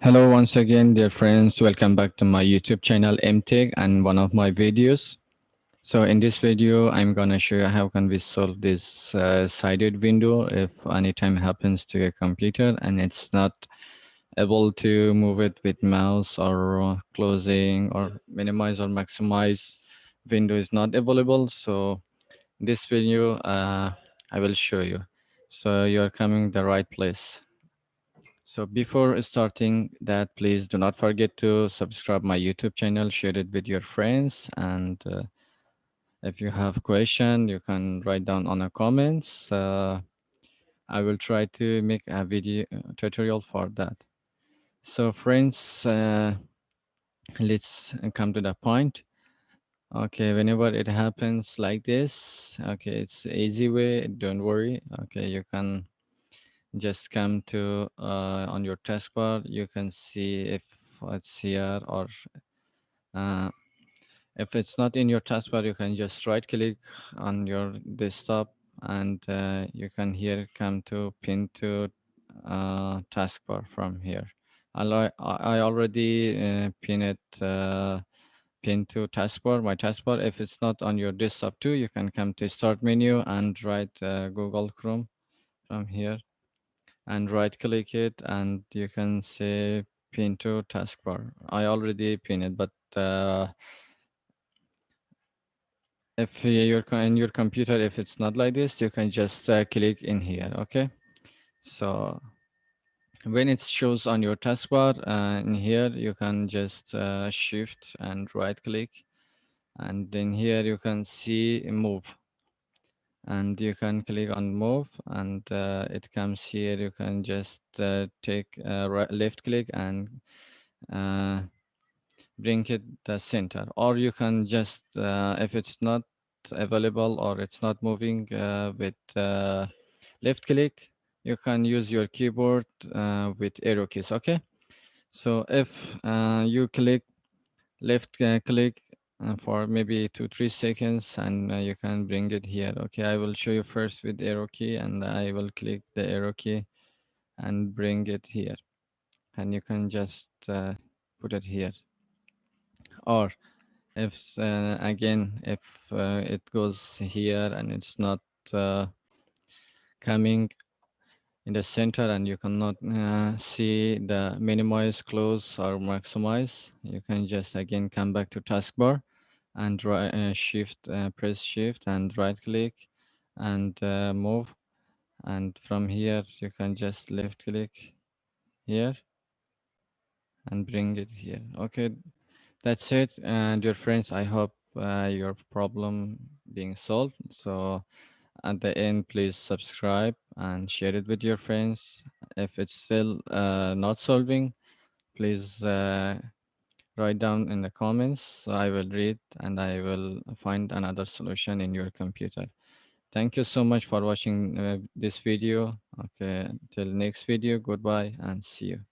Hello once again, dear friends. Welcome back to my YouTube channel MTech and one of my videos. So in this video, I'm gonna show you how can we solve this sided window if anytime happens to a computer and it's not able to move it with mouse or closing or minimize or maximize window is not available. So this video, I will show you. So you're coming the right place. So before starting that, please do not forget to subscribe my YouTube channel, share it with your friends, and if you have question, you can write down on the comments. I will try to make a video tutorial for that. So friends, let's come to the point. Okay, whenever it happens like this, okay, it's easy way. Don't worry. Okay, you can just come to on your taskbar. You can see if it's here or uh, if it's not in your taskbar, you can just right click on your desktop and you can here come to pin to taskbar from here. I already pin it pin to taskbar, my taskbar. If it's not on your desktop too, you can come to start menu and write Google Chrome from here and right click it and you can say pin to taskbar. I already pin it, but if in your computer, if it's not like this, you can just click in here. Okay, so when it shows on your taskbar in here, you can just shift and right click, and in here you can see move, and you can click on move, and it comes here. You can just take left click and uh, bring it the center, or you can just if it's not available or it's not moving with left click, you can use your keyboard with arrow keys. Okay, so if you click left click for maybe 2-3 seconds, and you can bring it here. Okay, I will show you first with arrow key, and I will click the arrow key and bring it here, and you can just put it here. Or if again, if it goes here and it's not uh, coming in the center and you cannot see the minimize, close, or maximize, you can just again come back to taskbar and press shift and right click and move, and from here you can just left click here and bring it here. Okay, that's it. And dear friends, I hope your problem being solved. So at the end, please subscribe and share it with your friends. If it's still not solving, please write down in the comments. So I will read and I will find another solution in your computer. Thank you so much for watching this video. Okay, till next video, goodbye and see you.